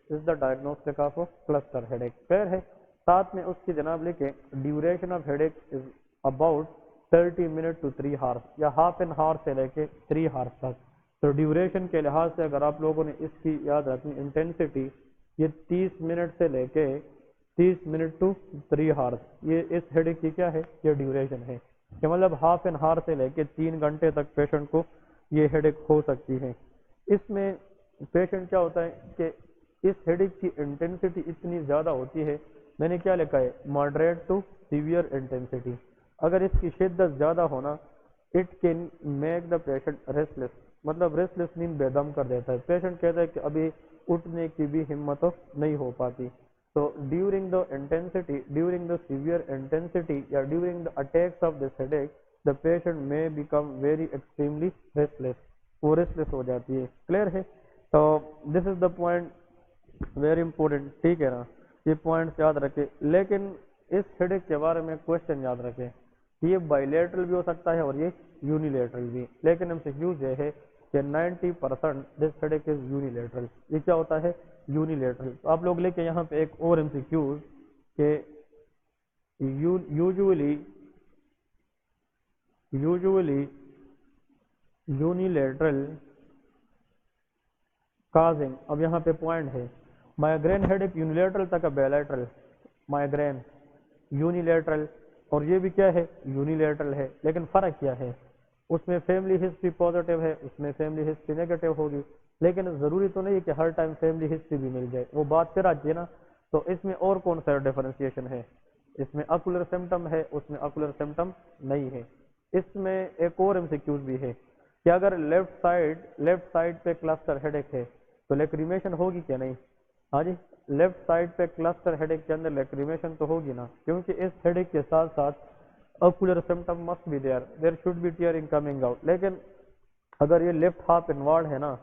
is the diagnostic of cluster headache. Clear ہے. ساتھ میں اس کی جناب لکھیں duration of headache is about 30 minute to 3 hours یا ہاف این ہار سے لے کے 3 ہارس تک. تو ڈیوریشن کے لحاظ سے اگر آپ لوگوں نے اس کی یاد رکھنی انٹینسٹی یہ 30 منٹ سے لے کے 30 منٹ ٹو 3 ہارس یہ اس ہیڈیک کی کیا ہے یہ ڈیوریشن ہے کہ مطلب ہاف این ہار سے لے کے 3 گھنٹے تک پیشنٹ کو یہ ہیڈیک ہو سکتی ہے. اس میں پیشنٹ کیا ہوتا ہے کہ اس ہیڈیک کی انٹینسٹی اتنی زیادہ ہوتی ہے میں نے کیا لکھا ہے ماڈریٹ ٹو سیویئر انٹینسٹی. اگر اس کی شدت زیادہ ہونا it can make the patient restless مطلب ریسٹ لیس نیند بے دم کر دیتا ہے. پیشنٹ کہتا ہے کہ ابھی اٹھنے کی بھی ہمت نہیں ہو پاتی. تو during the intensity during the severe intensity یا during the attacks of this headache the patient میں become very extremely restless وہ ریسٹ لیس ہو جاتی ہے. کلیئر ہے. تو this is the point very important. ٹھیک ہے نا یہ پوائنٹس یاد رکھے. لیکن اس ہیڈیک کے بارے میں کوشچن یاد رکھیں کہ یہ بائیلیٹرل بھی ہو سکتا ہے اور یہ یونیلیٹرل بھی. لیکن ایم سی کیوز یہ ہے کہ 90% دس ہیڈیک از یونیلیٹرل. یہ کیا ہوتا ہے یونیلیٹرل. تو آپ لوگ لے کے یہاں پہ ایک اور ایم سی کیوز کہ یوزولی یونیلیٹرل کازنگ. اب یہاں پہ پوائنٹ ہے مائیگرین ہیڈیک یونیلیٹرل تک ہے بائیلیٹرل مائیگرین یونیلیٹرل اور یہ بھی کیا ہے یونیلیٹرل ہے. لیکن فرق کیا ہے اس میں فیملی ہسٹری پازیٹیو ہے اس میں فیملی ہسٹری نیگیٹو ہوگی. لیکن ضروری تو نہیں کہ ہر ٹائم فیملی ہسٹری بھی مل جائے وہ بات پھر آتی ہے نا. تو اس میں اور کون سا ڈیفرینسیشن ہے اس میں اکولر سمٹم ہے اس میں اکولر سمٹم نہیں ہے. اس میں ایک اور ایم سی کیوز بھی ہے کہ اگر لیفٹ سائڈ پہ کلسٹر ہیڈیک ہے تو لیکریمیشن ہوگی کیا نہیں. ہاں جی لیفٹ سائڈ پہ کلسٹر ہیڈیک کے اندر لیکریمیشن تو ہوگی نا کیونکہ اس ہیڈیک کے ساتھ ساتھ ocular symptom must be there should be tearing coming out. لیکن اگر یہ لیفٹ ہاف انوالڈ ہے نا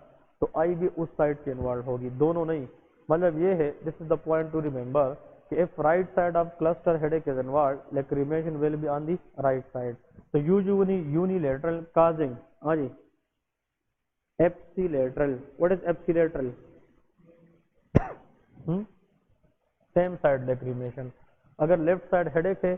تو آئی بھی اس سائڈ کی انوالڈ ہوگی دونوں نہیں. مطلب یہ ہے دس is the point to remember کہ if right side of cluster headache is involved lacrimation will be on the right side. So usually unilateral causing ہاں جی epsilateral. What is epsilateral? Same side lacrimation. اگر left side headache ہے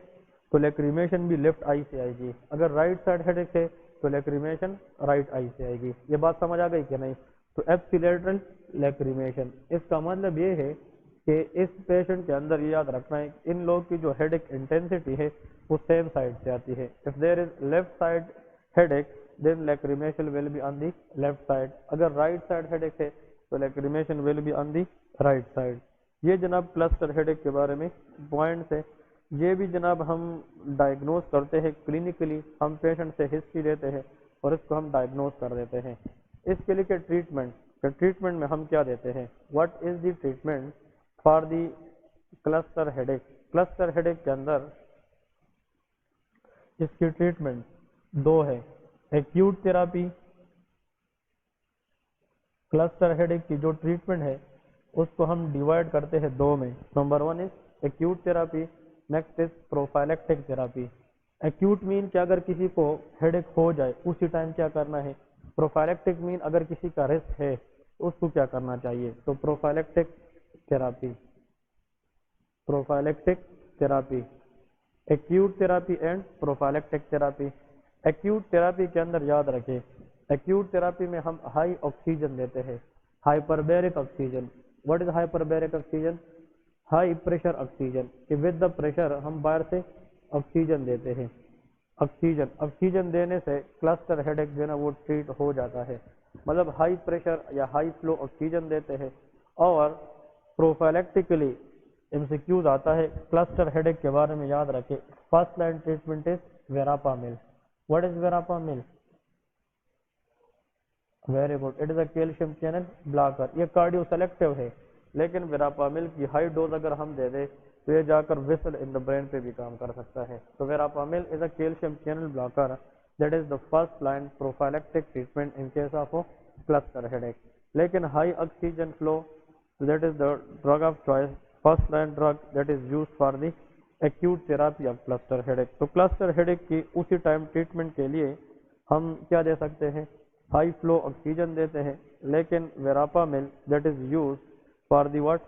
تو لیکریمیشن بھی left آئی سے آئے گی. اگر رائٹ سائڈ ہیڈیک ہے تو لیکریمیشن رائٹ آئی سے آئے گی. یہ بات سمجھ آ گئی کہ نہیں. تو ایپسیلیٹرل لیکریمیشن اس کا مطلب یہ ہے کہ اس پیشنٹ کے اندر یہ یاد رکھنا ہے ان لوگ کی جو ہیڈیک انٹینسٹی ہے وہ سیم سائڈ سے آتی ہے. If there is left side headache then lacrimation will be on the left side. اگر رائٹ سائڈ ہیڈیک ہے تو lacrimation will be on the right side. یہ جناب کلسٹر ہیڈیک کے بارے میں پوائنٹس ہے. یہ بھی جناب ہم ڈائگنوز کرتے ہیں کلینکلی. ہم پیشنٹ سے ہسٹری لیتے ہیں اور اس کو ہم ڈائگنوز کر دیتے ہیں. اس کے لیے ٹریٹمنٹ میں ہم کیا دیتے ہیں what is the treatment for the cluster headache. Cluster headache کے اندر اس کی ٹریٹمنٹ دو ہے. ایکیوٹ تھراپی کلسٹر ہیڈیک کی جو ٹریٹمنٹ ہے اس کو ہم ڈیوائڈ کرتے ہیں دو میں. Number 1 is acute therapy next is prophylactic therapy. Acute mean کہ اگر کسی کو ہیڈیک ہو جائے اسی ٹائم کیا کرنا ہے. پروفائلیکٹک مین اگر کسی کا رسک ہے اس کو کیا کرنا چاہیے. تو prophylactic therapy acute therapy and prophylactic therapy. Acute therapy کے اندر یاد رکھیں ایکیوٹ تھراپی میں ہم ہائی آکسیجن دیتے ہیں. Hyperbaric oxygen. What is hyperbaric oxygen? High pressure oxygen کہ ود دا پریشر ہم باہر سے آکسیجن دیتے ہیں. آکسیجن دینے سے کلسٹر ہیڈیک جو ہے نا وہ ٹریٹ ہو جاتا ہے. مطلب ہائی پریشر یا ہائی فلو آکسیجن دیتے ہیں. اور پروفائلیکٹکلی ایم سی کیوز آتا ہے کلسٹر ہیڈیک کے بارے میں یاد رکھے first line treatment is verapamil. What is verapamil? Very good it is a calcium channel blocker. یہ کارڈیو سلیکٹیو ہے لیکن ویراپامل کی ہائی ڈوز اگر ہم دے دیں تو یہ جا کر ویسل ان دا برین پہ بھی کام کر سکتا ہے. تو verapamil is a calcium channel blocker that is the first line prophylactic treatment in case of cluster headache. لیکن high oxygen flow that is the drug of choice first line drug that is use for the acute therapy of cluster headache. تو cluster headache کی اسی time treatment کے لیے ہم کیا دے سکتے ہیں ہائی فلو آکسیجن دیتے ہیں. لیکن verapamil that is use for the what,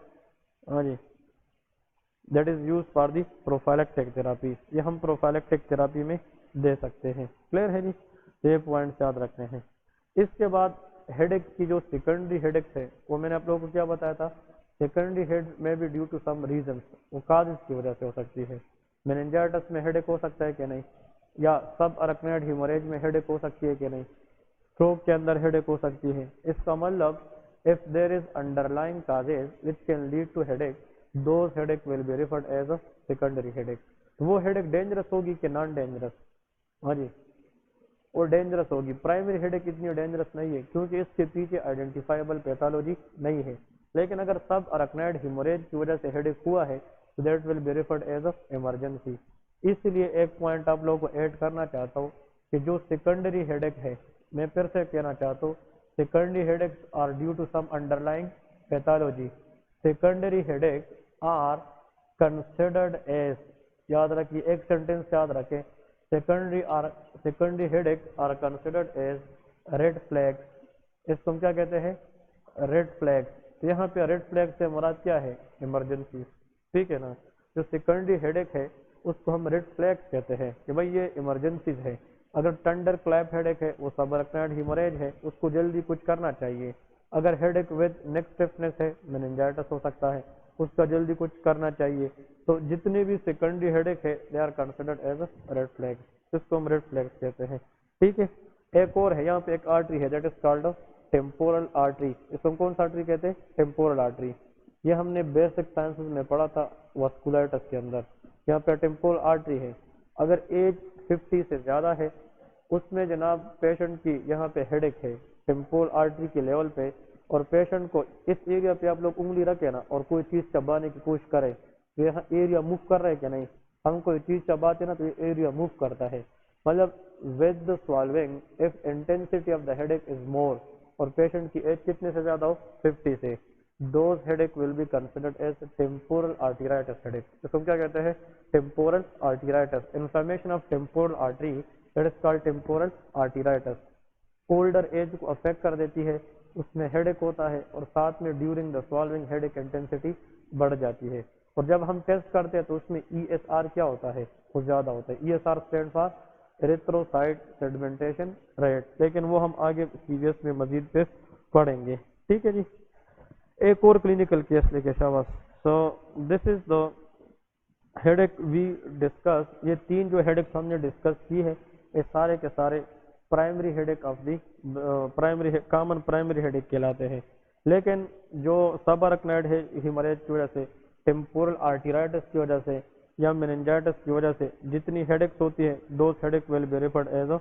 हाँ जी, that is use for the prophylactic therapy, ये हम प्रोफाइलेक्टिक थेरापी में दे सकते हैं। क्लियर है जी, ये पॉइंट्स याद रखने हैं। इसके बाद हेडेक की जो सेकेंडरी हेडेक है वो मैंने आप लोगों को क्या बताया था, सेकेंडरी हेड में भी ड्यू टू सम रीजन, वो काज की वजह से हो सकती है। मेनिंजाइटिस में हेडेक हो सकता है कि नहीं, या सब अरकनॉइड हेमोरेज में हेडेक हो सकती है कि नहीं, स्ट्रोक के अंदर हेडेक हो सकती है। इसका मतलब if there is underlying causes which can lead to headache, those headache will be referred as a secondary headache. वो हेडेक डेंजरस होगी कि नॉन डेंजरस, हाँ जी, और डेंजरस होगी। प्राइमरी हेडेक इतनी डेंजरस नहीं है क्योंकि इसके पीछे आइडेंटिफाइबल पैथोलॉजी नहीं है। लेकिन अगर सब अरकनॉइड हेमोरेज की वजह से हेडेक हुआ है तो that will be referred as a emergency. इसलिए एक पॉइंट आप लोगों को ऐड करना चाहता हूँ कि जो सेकेंडरी हेडेक है, मैं फिर से कहना चाहता हूँ, secondary headache are due to some underlying pathology. Secondary headache are considered as, याद रखिए, एक सेंटेंस याद रखें, secondary headaches are considered as red flags। इसको हम क्या कहते हैं, रेड फ्लैग। तो यहाँ पे रेड फ्लैग से मुराद क्या है, इमरजेंसी, ठीक है ना। जो सेकेंडरी हेडेक है उसको हम रेड फ्लैग कहते हैं कि भाई ये इमरजेंसीज है। अगर टंडर क्लैप हेडेक है, वो सबअरकनॉइड हेमोरेज है, उसको जल्दी कुछ करना चाहिए। अगर हेडेक विद नेक स्टिफनेस है, मेनिंजाइटिस हो सकता है, उसका जल्दी कुछ करना चाहिए। तो जितने भी सेकेंडरी हेडेक है they are considered as red flag, इसको हम रेड फ्लैग कहते हैं, ठीक है। एक और है, यहाँ पे एक आर्टरी है that is called temporal artery. इसको हम कौन सा आर्टरी कहते हैं, टेम्पोरल आर्टरी। ये हमने बेसिक साइंसेस में पढ़ा था वास्कुलाइटिस के अंदर। यहाँ पे टेम्पोरल आर्टरी है, अगर एज 50 से ज़्यादा है उसमें जनाब पेशेंट की यहाँ पे हेडेक है टेम्पोरल आर्टरी के लेवल पे, और पेशेंट को इस एरिया पे आप लोग उंगली रखे ना और कोई चीज़ चबाने की कोशिश करें तो यहाँ एरिया मूव कर रहा है कि नहीं, हम कोई चीज़ चबाते ना तो ये एरिया मूव करता है। मतलब with the swallowing if intensity of the headache is more, और पेशेंट की एज कितने से ज़्यादा हो, 50 से, those headache will be considered as temporal arteritis headache. इसको हम क्या कहते हैं, temporal arteritis. Inflammation of temporal artery that is called temporal arteritis. Older age को अफेक्ट कर देती है, उसमें हेडेक होता है, और साथ में during the solving headache intensity बढ़ जाती है। और जब हम टेस्ट करते हैं तो उसमें ESR क्या होता है, वो ज़्यादा होता है। ESR stand for erythrocyte sedimentation rate, लेकिन वो हम आगे सीरियस में मजीद पे पढ़ेंगे, ठीक है जी। एक और क्लिनिकल केस लेके शाबाश। So this is the headache we discuss, ये तीन जो हेडेक्स हमने डिस्कस की है ये सारे के सारे primary headache of the primary common primary headache कहलाते हैं। लेकिन जो सब अरकनॉइड है हेमरेज की वजह से, टेम्पोरल आर्टेराइटिस की वजह से, या मेनिंजाइटिस की वजह से जितनी हेडेक्स होती है, those headache will be referred as a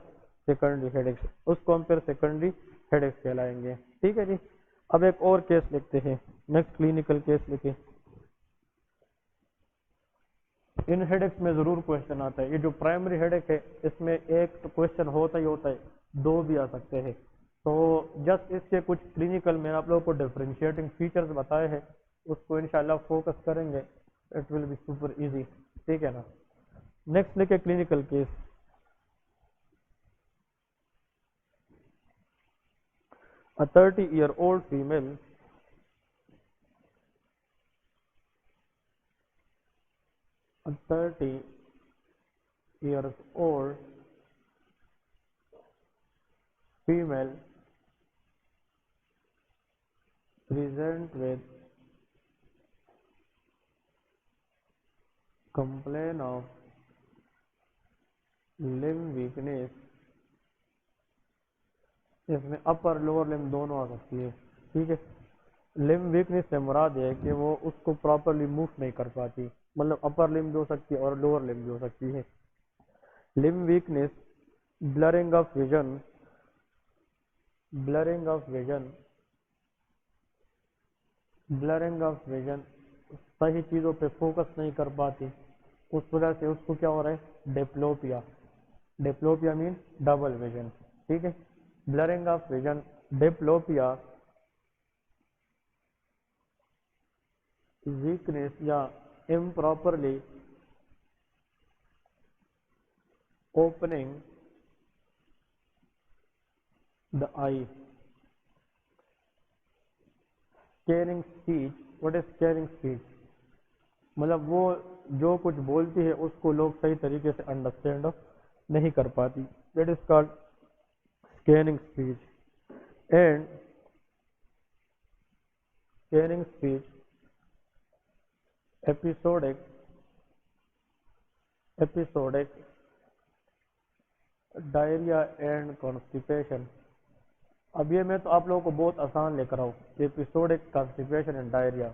secondary headaches, उसको हम फिर सेकेंडरी हेडेक्स कहलाएंगे, ठीक है जी। अब एक और केस लिखते हैं, नेक्स्ट क्लिनिकल केस लिखे। इन हेडेक्स में जरूर क्वेश्चन आता है, ये जो प्राइमरी हेडेक है इसमें एक तो क्वेश्चन होता ही होता है, दो भी आ सकते हैं। तो जस्ट इसके कुछ क्लिनिकल में आप लोगों को डिफरेंशिएटिंग फीचर्स बताए हैं, उसको इंशाल्लाह फोकस करेंगे, it will be super easy, ठीक है ना। नेक्स्ट लिखे clinical case. A 30-year-old female a 30 years old female present with complaint of limb weakness, इसमें अपर लोअर लिम्ब दोनों आ सकती है, ठीक है। लिम्ब वीकनेस से मुराद है कि वो उसको प्रॉपरली मूव नहीं कर पाती, मतलब अपर लिम्ब भी हो सकती है और लोअर लिम्ब भी हो सकती है। Limb weakness, blurring of vision, blurring of vision, blurring of vision, सही चीज़ों पे फोकस नहीं कर पाती, उस वजह से उसको क्या हो रहा है, diplopia. Diplopia mean double vision, ठीक है। Blurring of vision, diplopia, weakness या improperly opening the eye, scaring speech, what is scanning speech, मतलब वो जो कुछ बोलती है उसको लोग सही तरीके से अंडरस्टैंड नहीं कर पाती, that is called scanning speech. And scanning speech episodic diarrhoea and constipation. अब ये मैं तो आप लोगों को बहुत आसान लेकर आऊँ, एपिसोडिक कॉन्स्टिपेशन एंड डायरिया,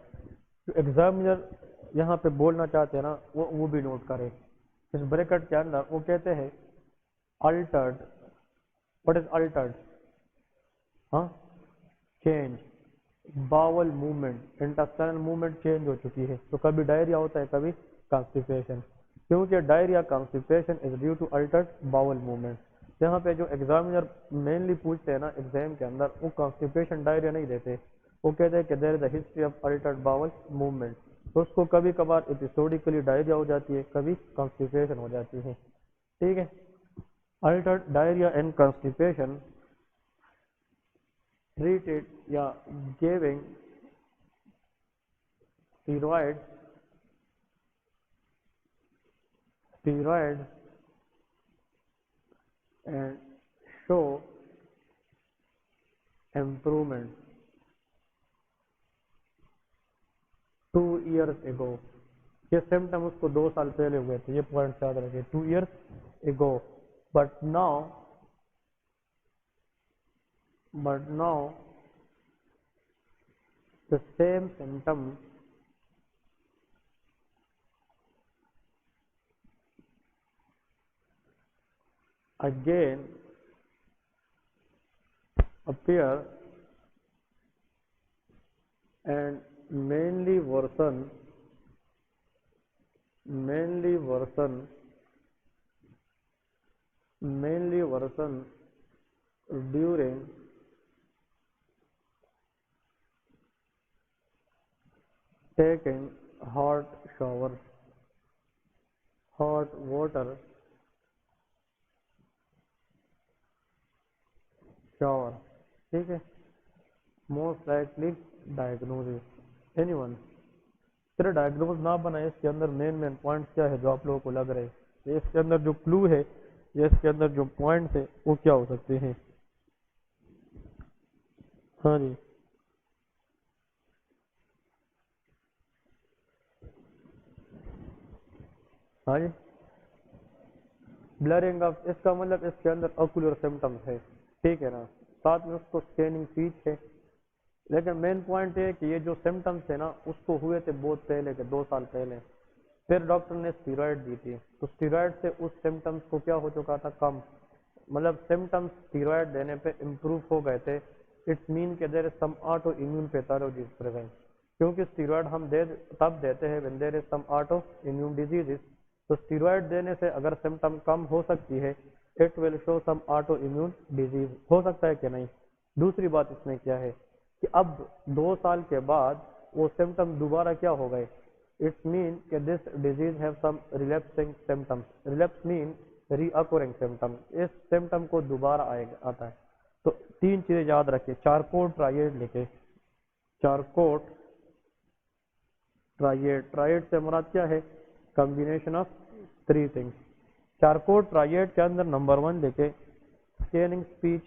जो एग्जामिनर यहाँ पे बोलना चाहते हैं ना वो भी नोट करें। इस ब्रैकेट के अंदर वो कहते हैं अल्टर्ड, व्हाट इज अल्टर्ड, हाँ, change, bowel movement, intestinal movement change हो चुकी है, तो कभी डायरिया होता है कभी कॉन्स्टिपेशन, क्योंकि diarrhoea constipation is due to altered bowel movement. यहाँ पे जो एग्जामिनर मेनली पूछते हैं ना एग्जाम के अंदर, वो कॉन्स्टिपेशन डायरिया नहीं देते, वो कहते हैं कि there is a history of altered bowel movement, तो उसको कभी कभार एपिसोडिकली डायरिया हो जाती है, कभी कॉन्स्टिपेशन हो जाती है, ठीक है। Altered diarrhoea and constipation treated या giving steroids and show improvement 2 years ago। ये सिम्टम उसको 2 साल पहले हुए थे, ये पॉइंट याद रखिए, 2 years ago, but now the same symptom again appear and mainly worsen during taking hot showers, hot water shower, ठीक है। मोस्ट लाइकली डायग्नोसिस एनीवन, तेरा डायग्नोज ना बनाए, इसके अंदर मेन पॉइंट्स क्या है जो आप लोगों को लग रहे हैं, ये इसके अंदर जो क्लू है, ये इसके अंदर जो पॉइंट्स है वो क्या हो सकते हैं। हाँ जी, हाँ जी, ब्लरिंग ऑफ, इसका मतलब इसके अंदर ऑक्यूलर सिम्टम्स है, ठीक है ना, साथ में उसको स्कैनिंग फीच है, लेकिन मेन पॉइंट ये है कि ये जो सिम्टम्स है ना उसको हुए थे बहुत पहले के, 2 साल पहले, फिर डॉक्टर ने स्टीरॉयड दी थी, तो स्टीरॉयड से उस सिम्टम्स को क्या हो चुका था, कम, मतलब सिम्टम्स स्टीरॉयड देने पे इम्प्रूव हो गए थे। इट्स मीन के there is some auto immune pathology present, क्योंकि स्टीरॉयड हम तब देते हैं when there is some auto immune diseases, तो स्टीरॉयड देने से अगर सिम्टम कम हो सकती है, it will show some auto immune disease, हो सकता है कि नहीं। दूसरी बात इसमें क्या है कि अब 2 साल के बाद वो सिम्टम दोबारा क्या हो गए, इट्स मीन कि this disease have some relapsing symptoms, relapse mean reoccurring symptom, इस सिम्टम को दोबारा आएगा आता है। तो 3 चीजें याद रखिए, चारकोट ट्राइएड लिखे, चारकोट ट्राइएड, ट्राइएड से मुराद क्या है, combination of 3 things. Charcot triad के अंदर नंबर 1 लिखे स्कैनिंग स्पीच,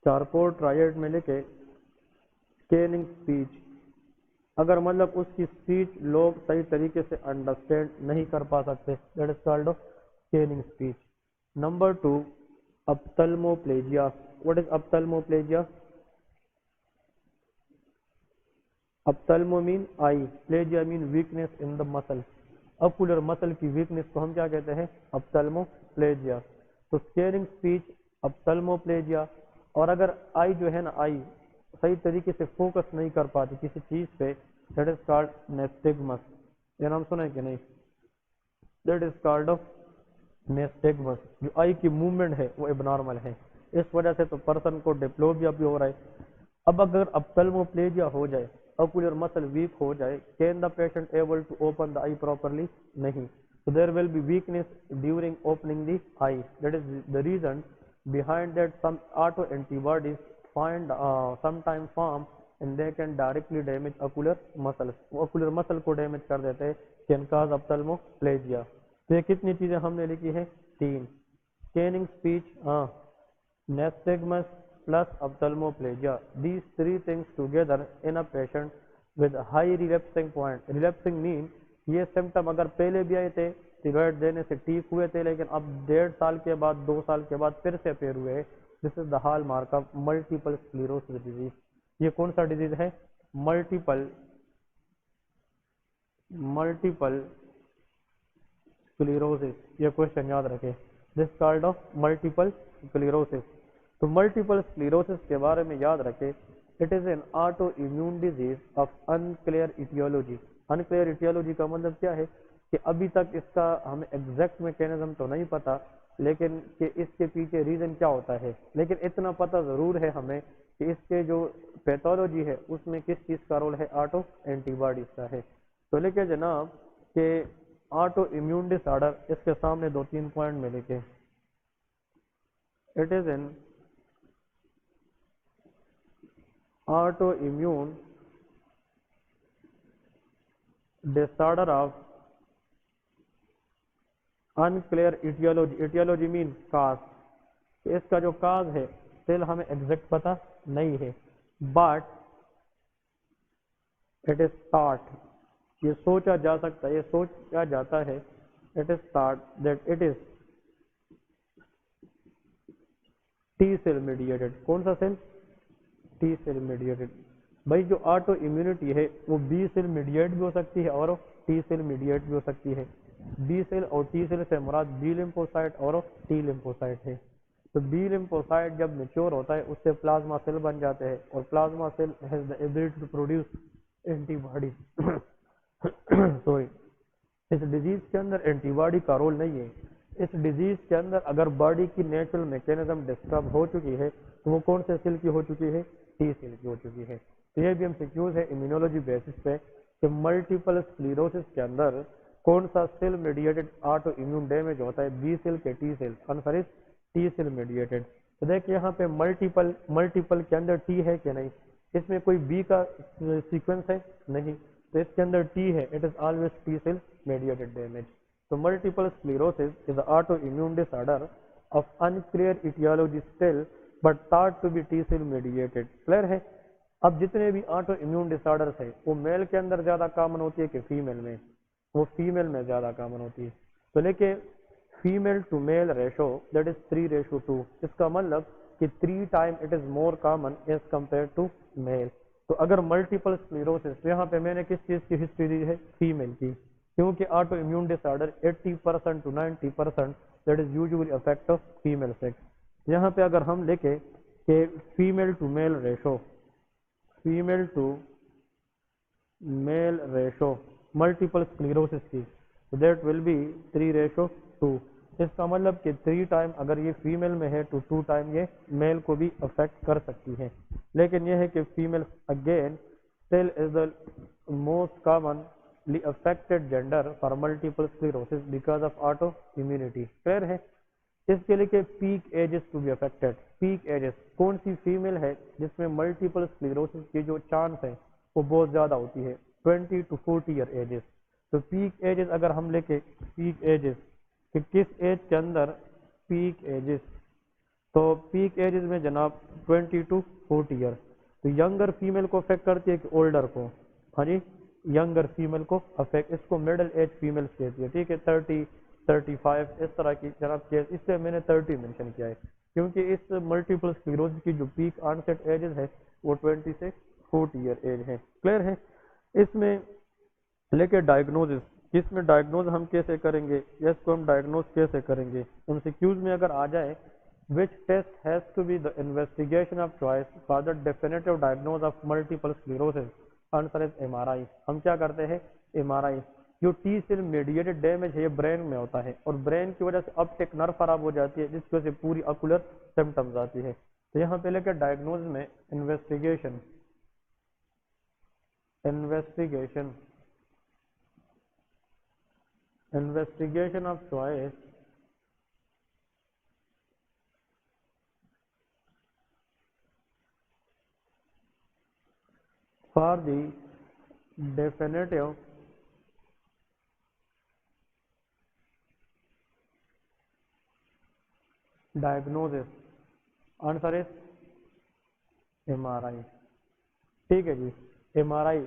चारकोट ट्राइएड में लिखे स्कैनिंग स्पीच, अगर मतलब उसकी स्पीच लोग सही तरीके से अंडरस्टैंड नहीं कर पा सकते, that is called scanning speech. Number 2 ophthalmoplegia, what is ophthalmoplegia, ophthalmo mean eye, plegia mean weakness in the muscle, ocular muscle की वीकनेस को हम क्या कहते हैं, अप्थल्मोप्लेजिया। तो स्कैनिंग स्पीच, अप्थल्मोप्लेजिया, और अगर आई जो है ना, आई सही तरीके से फोकस नहीं कर पाती किसी चीज पे, दैट इज कॉल्ड नेस्टिग्मस, ये नाम सुना है कि नहीं, दैट इज कॉल्ड ऑफ नेस्टिग्मस, जो आई की मूवमेंट है वो एबनॉर्मल है, इस वजह से तो पर्सन को डिप्लोपिया भी हो रहा है। अब अगर अप्थल्मोप्लेजिया हो जाए, ऑक्यूलर मसल वीक हो जाए, can the patient able to open the eye properly, नहीं, so there will be weakness during opening the eye, that is the reason behind that some auto antibodies find sometime form and they can directly damage ocular muscles. वो ocular muscle को damage कर देते हैं, can cause ophthalmoplegia. तो ये कितनी चीजें हमने लिखी है? 3. Scanning speech, nystagmus plus ophthalmoplegia. These 3 things together in a patient with high relapsing point. Relapsing mean ये सिम्टम अगर पहले भी आए थे, स्टेरॉइड देने से ठीक हुए थे, लेकिन अब 1.5 साल के बाद 2 साल के बाद फिर से अपेयर हुए। This is the hall mark of multiple sclerosis disease. ये कौन सा डिजीज है? Multiple sclerosis. ये क्वेश्चन याद रखें, this called of multiple sclerosis. तो मल्टीपल स्क्लेरोसिस के बारे में याद रखें, it is an auto immune disease of unclear etiology. Unclear etiology का मतलब क्या है कि अभी तक इसका हमें एग्जैक्ट मैकेनिज्म तो नहीं पता, लेकिन कि इसके पीछे रीजन क्या होता है, लेकिन इतना पता जरूर है हमें कि इसके जो पैथोलॉजी है उसमें किस चीज का रोल है? ऑटो एंटीबॉडीज का है। तो लेके जनाब कि ऑटो इम्यून डिसऑर्डर, इसके सामने 2-3 पॉइंट में लिखे, it is an auto immune disorder of unclear etiology. Etiology mean cause. इसका जो काज है स्टिल हमें एग्जैक्ट पता नहीं है, बट इट इज थॉट, ये सोचा जा सकता है, ये सोचा जाता है, it is thought that it is T cell mediated. कौन सा सेल? T cell mediated. भाई जो ऑटो इम्यूनिटी है वो बी सेल मीडिएट भी हो सकती है और टी सेल मीडिएट भी हो सकती है। बी सेल और टी सेल से मुराद बी लिम्फोसाइट और टी लिम्फोसाइट है। तो बी लिम्फोसाइट जब मेच्योर होता है उससे प्लाज्मा सेल बन जाते हैं, और plasma cell has the ability to produce antibody. Sorry, इस डिजीज के अंदर एंटीबॉडी का रोल नहीं है। इस डिजीज के अंदर अगर बॉडी की नेचुरल मैकेनिज्म डिस्टर्ब हो चुकी है तो वो कौन से सेल की हो चुकी है? टी सेल की हो चुकी है। तो ये भी हम सिक्यूज है इम्यूनोलॉजी बेसिस पे कि मल्टीपल स्क्लेरोसिस के अंदर कौन सा cell mediated auto immune damage होता है? बी सेल के T cell, answer is T cell mediated. तो देखिए यहाँ पे मल्टीपल के अंदर टी है कि नहीं, इसमें कोई बी का सीक्वेंस है नहीं, तो इसके अंदर टी है, it is always T cell mediated damage. तो multiple sclerosis is auto immune disorder of unclear etiology still but thought to be T cell mediated. Clear है? अब जितने भी ऑटो इम्यून डिसऑर्डर्स है वो मेल के अंदर ज्यादा कॉमन होती है कि फीमेल में? वो फीमेल में ज्यादा कॉमन होती है। तो लेके female to male ratio that is 3:2। इसका मतलब कि 3 time it is more common as compare to male. तो अगर मल्टीपल स्क्लेरोसिस, यहाँ पे मैंने किस चीज की हिस्ट्री दी है? फीमेल की, क्योंकि auto immune disorder 80% to 90% that is usually affect of female sex. यहाँ पे अगर हम लेके कि female to male ratio, female to male ratio multiple sclerosis की, तो दैट विल बी 3:2। इसका मतलब कि 3 टाइम अगर ये फीमेल में है तो 2 टाइम ये मेल को भी अफेक्ट कर सकती है। लेकिन यह है कि female again still is the most commonly affected gender for multiple sclerosis because of auto immunity. Clear है? इसके लिए peak ages to be affected. Peak ages कौन सी फीमेल है जिसमें मल्टीपल स्क्लेरोसिस की जो चांस है वो बहुत ज्यादा होती है? 20 to 40 ईयर एजेस। तो पीक एजेस अगर हम लेके पीक एजेस कि किस एज के अंदर पीक एजेस, तो पीक एजेस में जनाब 20 to 40 ईयर। तो यंगर फीमेल को अफेक्ट करती है कि ओल्डर को? हाँ जी, यंगर फीमेल को अफेक्ट, इसको मिडिल एज फीमेल कहती है। ठीक है, 30, 35 इस तरह की जनाब केस, इसलिए मैंने 30 मेंशन किया है क्योंकि इस मल्टीपल स्क्लेरोसिस की जो पीक ऑनसेट एजेस है वो 20 से 40 ईयर एज है। क्लियर है? इसमें लेके डायग्नोसिस, इसमें डायग्नोज हम कैसे करेंगे, इसको हम डायग्नोज कैसे करेंगे? एमसीक्यूज में अगर आ जाए, which test has to be the investigation of choice for the definitive diagnosis of multiple sclerosis? Answer is MRI. हम क्या करते हैं? एमआरआई। जो टी सेल मीडिएटेड डैमेज है ये ब्रेन में होता है, और ब्रेन की वजह से अपटेक नर्व खराब हो जाती है जिसकी वजह से पूरी ऑकुलर सिम्टम्स आती है। तो यहाँ पे लेकर डायग्नोज में investigation, investigation of choice for the definitive diagnosis, answer is MRI. ठीक है जी, MRI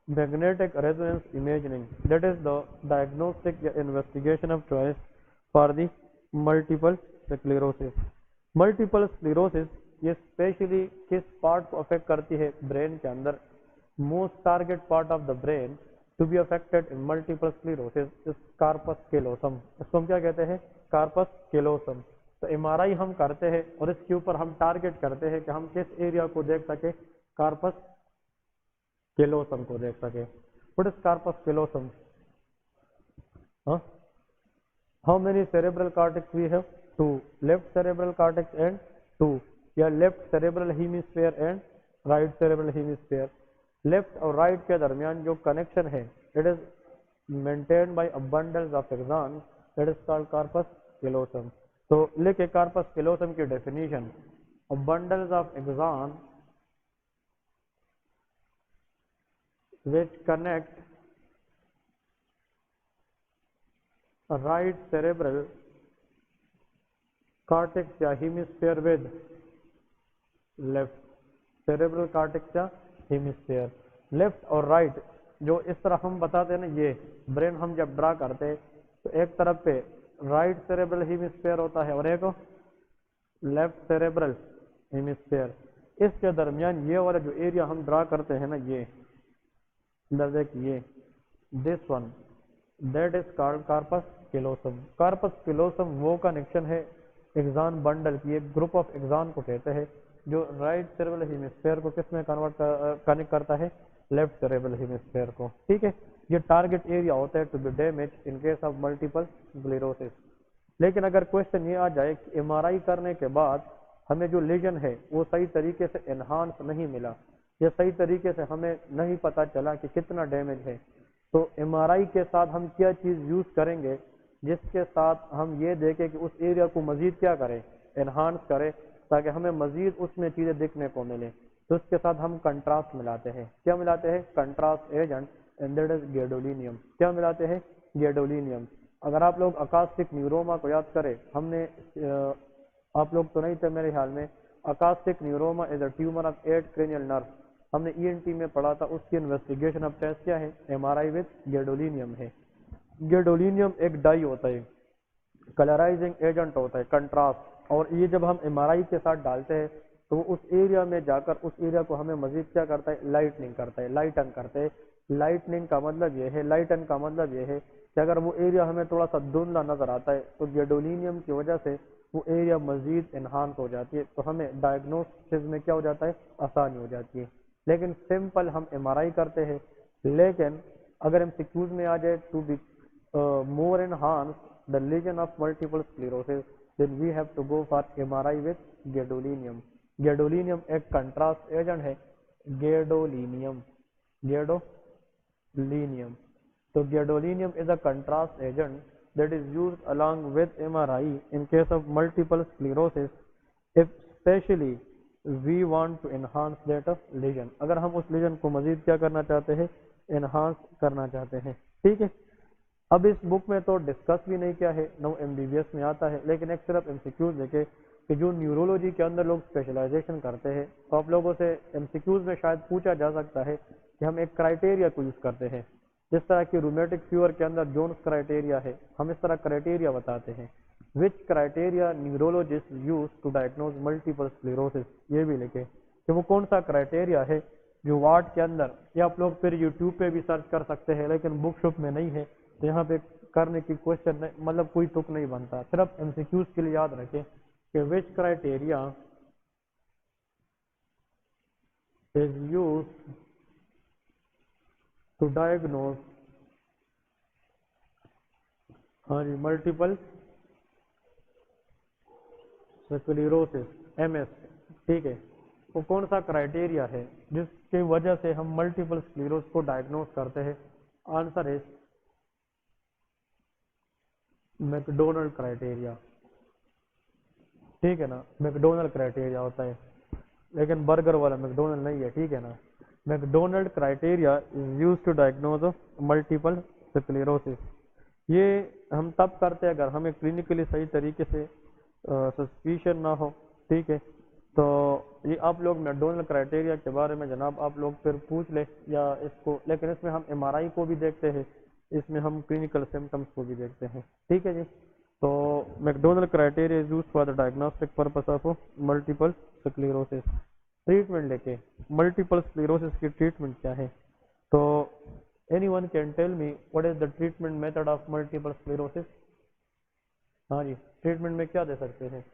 magnetic resonance imaging, that is the diagnostic investigation of choice for the multiple sclerosis. Multiple sclerosis ये स्पेशली किस पार्ट को affect करती है brain के अंदर? Most target part of the brain to be affected in multiple sclerosis is corpus callosum. इसको हम क्या कहते हैं? Corpus callosum. तो एमआरआई हम करते हैं और इसके ऊपर हम टारगेट करते हैं कि हम किस एरिया को देख सके? कार्पस कैलोसम को देख सके. What is corpus callosum? How many cerebral cortex we have? 2. Left cerebral cortex and 2, या left cerebral hemisphere and right cerebral hemisphere. Left और राइट के दरमियान जो कनेक्शन है it is maintained by bundles of axon, that is called corpus callosum. तो लिखे corpus callosum की definition, bundles of axon which connect right cerebral cortex या hemisphere with left cerebral cortex या hemisphere. लेफ्ट और right जो इस तरह हम बताते हैं ना, ये ब्रेन हम जब ड्रा करते हैं तो एक तरफ पे राइट सेरेब्रल हेमिस्फीयर होता है और एक लेफ्ट सेरेब्रल हेमिस्फीयर. इसके दरमियान ये वाला जो एरिया हम ड्रा करते हैं ना, ये देखिए this one, that is called corpus callosum. Corpus callosum वो कनेक्शन है एक्सॉन बंडल की, एक ग्रुप ऑफ एक्सॉन को कहते हैं जो राइट सेरेब्रल हेमिस्फीयर को किस में कनेक्ट करता है? लेफ्ट सेरेब्रल हेमिस्फीयर को. ठीक है, ये टारगेट एरिया होता है to be damage in case of multiple sclerosis. लेकिन अगर क्वेश्चन ये आ जाए कि एमआरआई करने के बाद हमें जो लीजन है वो सही तरीके से एनहांस नहीं मिला, या सही तरीके से हमें नहीं पता चला कि कितना डैमेज है, तो एमआरआई के साथ हम क्या चीज़ यूज़ करेंगे जिसके साथ हम ये देखें कि उस एरिया को मज़ीद क्या करें? एनहांस करें, ताकि हमें मज़ीद उसमें चीज़ें देखने को मिले. तो उसके साथ हम कंट्रास्ट मिलाते हैं. क्या मिलाते हैं? Contrast agent, and that is gadolinium. क्या मिलाते हैं? गैडोलिनियम. अगर आप लोग अकास्टिक न्यूरोमा को याद करें, हमने आप लोग तो नहीं थे मेरे ख्याल में, acoustic neuroma is a tumour of 8 cranial nerve, हमने ईएनटी में पढ़ा था. उसकी इन्वेस्टिगेशन ऑफ टेस्ट क्या है? एमआरआई विद गैडोलिनियम है. गैडोलिनियम एक डाई होता है, कलराइजिंग एजेंट होता है, कंट्रास्ट. और ये जब हम एमआरआई के साथ डालते हैं तो उस एरिया में जाकर उस एरिया को हमें मजीद क्या करता है? लाइटनिंग करता है, लाइटन करते हैं. लाइटनिंग का मतलब ये है, लाइटन का मतलब ये है कि अगर वो एरिया हमें थोड़ा सा धुंधला नजर आता है तो गैडोलिनियम की वजह से वो एरिया मजीद एनहांस हो जाती है, तो हमें डायग्नोसिस में क्या हो जाता है? आसानी हो जाती है. लेकिन सिंपल हम एमआरआई करते हैं. लेकिन अगर एमसीक्यूज में आ जाए to be more enhance the lesion of multiple sclerosis, then we have to go for MRI with gadolinium. Gadolinium एक कंट्रास्ट एजेंट है. Gadolinium, gadolinium. तो gadolinium is a contrast agent that is used along with MRI in case of multiple sclerosis, if especially we want to enhance that of lesion. अगर हम उस lesion को मजीद क्या करना चाहते हैं? enhance करना चाहते हैं. ठीक है, अब इस बुक में तो डिस्कस भी नहीं किया है, नो एमबीबीएस में आता है, लेकिन एक सिर्फ एमसीक्यूज देखे कि जो न्यूरोलॉजी के अंदर लोग स्पेशलाइजेशन करते हैं, तो आप लोगों से एमसीक्यूज में शायद पूछा जा सकता है कि हम एक क्राइटेरिया को यूज करते हैं. जिस तरह की रूमेटिक फीवर के अंदर जोन्स क्राइटेरिया है, हम इस तरह क्राइटेरिया बताते हैं. Which criteria neurologist use to diagnose multiple sclerosis, ये भी लिखे कि वो कौन सा क्राइटेरिया है जो वार्ड के अंदर, या आप लोग फिर यूट्यूब पे भी सर्च कर सकते हैं, लेकिन बुक शुक में नहीं है, तो यहाँ पे करने की क्वेश्चन मतलब कोई तुक नहीं बनता. सिर्फ एमसीक्यूज के लिए याद रखें कि which criteria is use to diagnose multiple sclerosis, MS. ठीक है, वो कौन सा क्राइटेरिया है जिसकी वजह से हम मल्टीपल स्क्लेरोसिस को डायग्नोज करते हैं? Answer is McDonald criteria. ठीक है ना, मैकडोनल्ड क्राइटेरिया होता है, लेकिन बर्गर वाला मैकडोनल्ड नहीं है. ठीक है ना, McDonald criteria is use to diagnose multiple sclerosis. ये हम तब करते हैं अगर हमें क्लिनिकली सही तरीके से सस्पिशन ना हो, ठीक है। तो ये आप लोग मैकडोनल्ड क्राइटेरिया के बारे में जनाब आप लोग फिर पूछ ले या इसको, लेकिन इसमें हम एमआरआई को भी देखते हैं, इसमें हम क्लिनिकल सिम्टम्स को भी देखते हैं, ठीक है जी। तो McDonald criteria is use for the diagnostic purpose of multiple sclerosis. Treatment लेके मल्टीपल स्क्लेरोसिस की ट्रीटमेंट क्या है? तो anyone can tell me what is the treatment method of multiple sclerosis? हाँ जी, ट्रीटमेंट में क्या दे सकते हैं?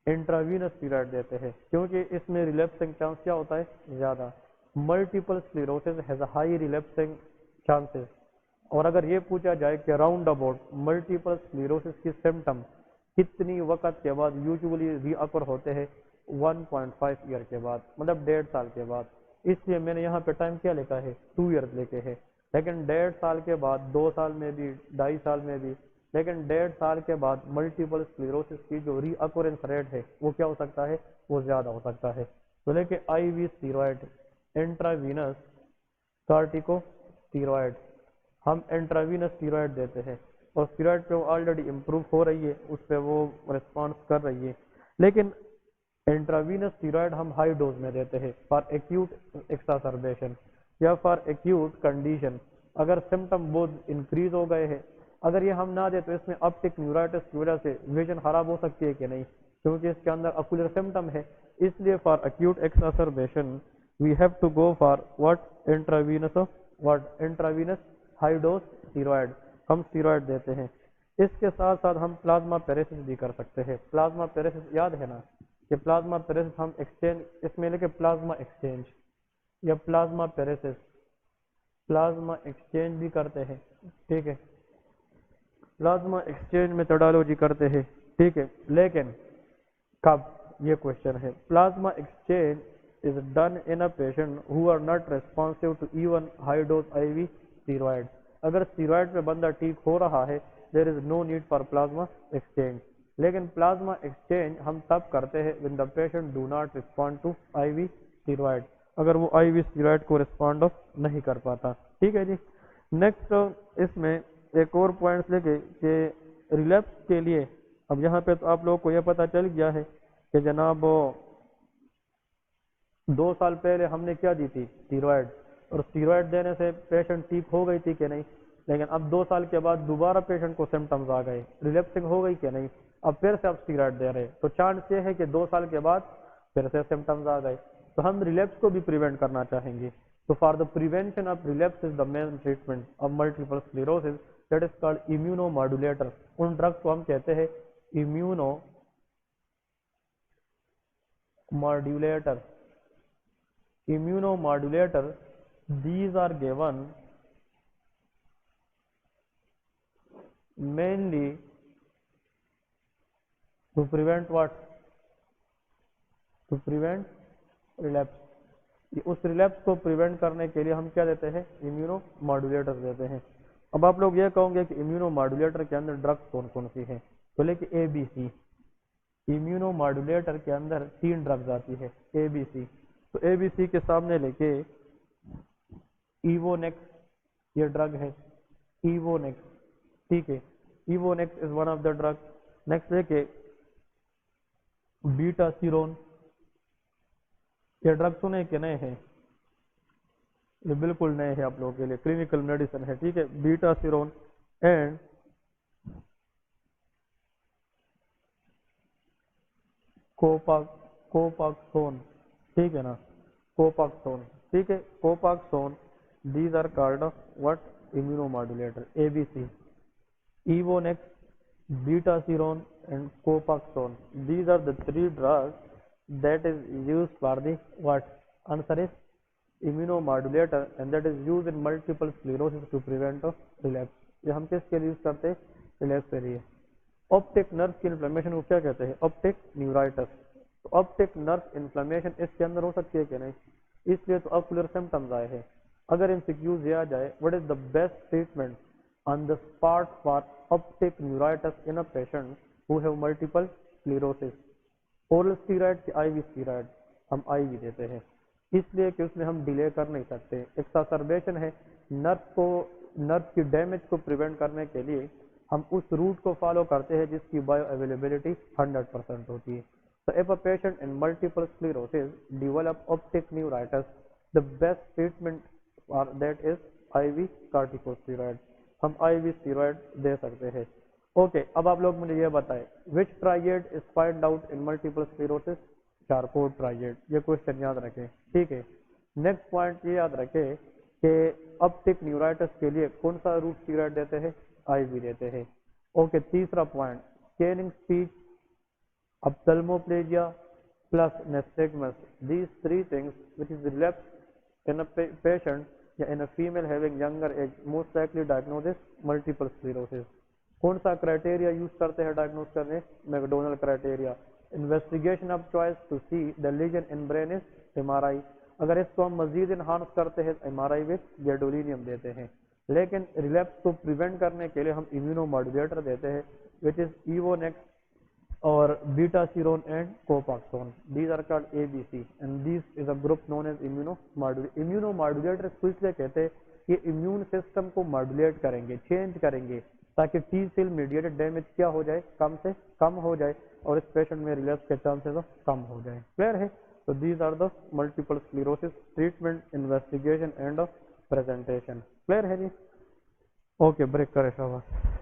इंट्रावीनस स्टीरॉयड देते हैं, क्योंकि इसमें रिलैप्सिंग चांस क्या होता है? ज़्यादा। Multiple sclerosis has a high relapsing chances. और अगर ये पूछा जाए कि राउंड अबाउट मल्टीपल स्क्लेरोसिस की सिम्टम कितनी वक्त के बाद यूजुअली रीअकर होते हैं? 1.5 ईयर के बाद, मतलब 1.5 साल के बाद। इसलिए मैंने यहाँ पे टाइम क्या लिखा है? 2 ईयर्स लिखे हैं। लेकिन 1.5 साल के बाद, 2 साल में भी, 2.5 साल में भी, लेकिन 1.5 साल के बाद मल्टीपल स्क्लेरोसिस की जो रीअकोरेंस रेट है वो क्या हो सकता है? वो ज़्यादा हो सकता है। तो लेके IV स्टीरॉयड, इंट्रावीनस कार्टिकोस्टीरॉयड, हम इंट्रावीनस स्टीरॉयड देते हैं और स्टीरॉयड पे वो ऑलरेडी इम्प्रूव हो रही है, उस पर वो रिस्पॉन्स कर रही है। लेकिन इंट्रावीनस स्टीरॉयड हम हाई डोज में देते हैं फॉर एक्यूट एक्सासर्बेशन या फॉर एक्यूट कंडीशन, अगर सिम्टम बहुत इंक्रीज हो गए हैं। अगर ये हम ना दे तो इसमें ऑप्टिक न्यूराइटिस की वजह से विजन खराब हो सकती है कि नहीं, क्योंकि इसके अंदर अकुलर सिम्टम है। इसलिए for acute exacerbation we have to go for what? Intravenous high dose steroid, हम स्टीरॉयड देते हैं। इसके साथ साथ हम प्लाज्मा पेरेसिस भी कर सकते हैं। प्लाज्मा पेरेसिस याद है ना कि प्लाज्मा पेरेसिस हम एक्सचेंज, इसमें लेके प्लाज्मा एक्सचेंज या प्लाज्मा पेरेसिस, प्लाज्मा एक्सचेंज भी करते हैं, ठीक है। प्लाज्मा एक्सचेंज मेथोडोलॉजी करते हैं, ठीक है। लेकिन कब? ये क्वेश्चन है। Plasma exchange is done in a patient who are not responsive to even high dose IV steroid। अगर स्टीरॉयड पे बंदा ठीक हो रहा है, there is no need for plasma exchange। लेकिन प्लाज्मा एक्सचेंज हम तब करते हैं when the patient do not respond to IV steroid, अगर वो IV steroid को रिस्पॉन्ड नहीं कर पाता, ठीक है जी। नेक्स्ट इसमें एक और पॉइंट्स लेके कि रिलैप्स के लिए, अब यहाँ पे तो आप लोगों को यह पता चल गया है कि जनाब 2 साल पहले हमने क्या दी थी? स्टीरॉयड, और स्टीरॉयड देने से पेशेंट ठीक हो गई थी कि नहीं। लेकिन अब 2 साल के बाद दोबारा पेशेंट को सिम्टम्स आ गए, रिलैप्सिंग हो गई कि नहीं, अब फिर से आप स्टीरॉयड दे रहे, तो चांस ये है कि 2 साल के बाद फिर से सिम्टम्स आ गए। तो हम रिलैप्स को भी प्रिवेंट करना चाहेंगे। तो for the prevention of relapse is the main treatment of multiple sclerosis that is called इम्यूनोमॉड्यूलेटर। उन ड्रग्स को हम कहते हैं इम्यूनोमॉड्यूलेटर। immunomodulator, these are given mainly to prevent what? To prevent relapse। उस रिलैप्स को प्रिवेंट करने के लिए हम क्या देते हैं? इम्यूनोमॉड्यूलेटर देते हैं। अब आप लोग ये कहोगे कि इम्यूनोमॉड्यूलेटर के अंदर ड्रग्स कौन कौन सी हैं? तो लेके ABC, इम्यूनोमॉड्यूलेटर के अंदर 3 ड्रग्स आती है ABC। तो ABC के सामने लेके इवोनेक्स, ये ड्रग है इवोनेक्स, ठीक है। Avonex is one of the drug. Next लेके बीटा सीरोन, ये ड्रग सुने कि नए हैं? ये बिल्कुल नए हैं आप लोगों के लिए, क्लिनिकल मेडिसिन है, ठीक है। बीटा सीरोन एंड कोपाक्सोन, ठीक है ना, कोपाक्सोन, ठीक है, Copaxone. These are called what? Immunomodulator ABC, इवोनेक्स, betaseron and copaxone, these are the 3 drugs that is used for the what? Answer is immunomodulator and that is used in multiple sclerosis to prevent of relapse। ये हम किसके लिए use करते हैं? Relapse के लिए। Optic nerve की inflammation को क्या कहते हैं? Optic neuritis. तो ऑप्टिक नर्व इन्फ्लेमेशन इसके अंदर हो सकती है कि नहीं, इसलिए तो ऑक्यूलर सिम्टम्स आए हैं। अगर MCQs आ जाए, what is the best treatment on the spot for optic neuritis in a patient who have multiple sclerosis? Oral steroid की IV स्टीरॉयड? हम IV देते हैं। اس لیے کہ اس میں ہم ڈیلے کر نہیں سکتے. ایکساسربیشن ہے نرو کی ڈیمیج کو پریونٹ کرنے کے لیے ہم اس روٹ کو فالو کرتے ہیں جس کی بایو اویلیبلٹی 100% ہوتی ہے. So if a patient in multiple sclerosis develop optic neuritis, the best treatment for that is IV corticosteroid. ہم IV steroid دے سکتے ہیں. اوکے اب آپ لوگ مجھے یہ بتائیں which triad is found out in multiple sclerosis? چارکوٹ tried. یہ کوشچن یاد رکھیں ٹھیک ہے. نیکسٹ پوائنٹ یہ یاد رکھیں کہ optic neuritis کے لیے کون سا روٹ اسٹیرائڈ دیتے ہیں؟ IV دیتے ہیں. اوکے تیسرا point scanning speech ophthalmoplegia plus nystagmus. These three things which is relapse in a patient یا in a female having younger age most likely diagnosis multiple sclerosis. کون سا کرائٹیریا یوز کرتے ہیں ڈائگنوز کرنے؟ McDonald criteria. Investigation of choice to see the lesion in brain is MRI. اگر اس کو ہم مزید انہانس کرتے ہیں MRI وتھ گیڈولینیم دیتے ہیں. لیکن ریلیپس کو پریونٹ کرنے کے لیے ہم امیونو ماڈولیٹر دیتے ہیں وچ از ایوونیکس اور Betaseron and Copaxone. These are called ABC and these is a group known as immunomodulator. اس لیے کہتے ہیں کہ امیون سسٹم کو ماڈولیٹ کریں گے چینج کریں گے تاکہ ٹی سیل میڈیٹڈ ڈیمیج کیا ہو جائے کم سے کم ہو جائے اور اس پیشنٹ میں ریلیپس کے چانسز کم ہو جائیں. کلیئر ہے. تو these are the multiple sclerosis treatment investigation and presentation. Clear ہے جی. اوکے بریک کرے شاباش.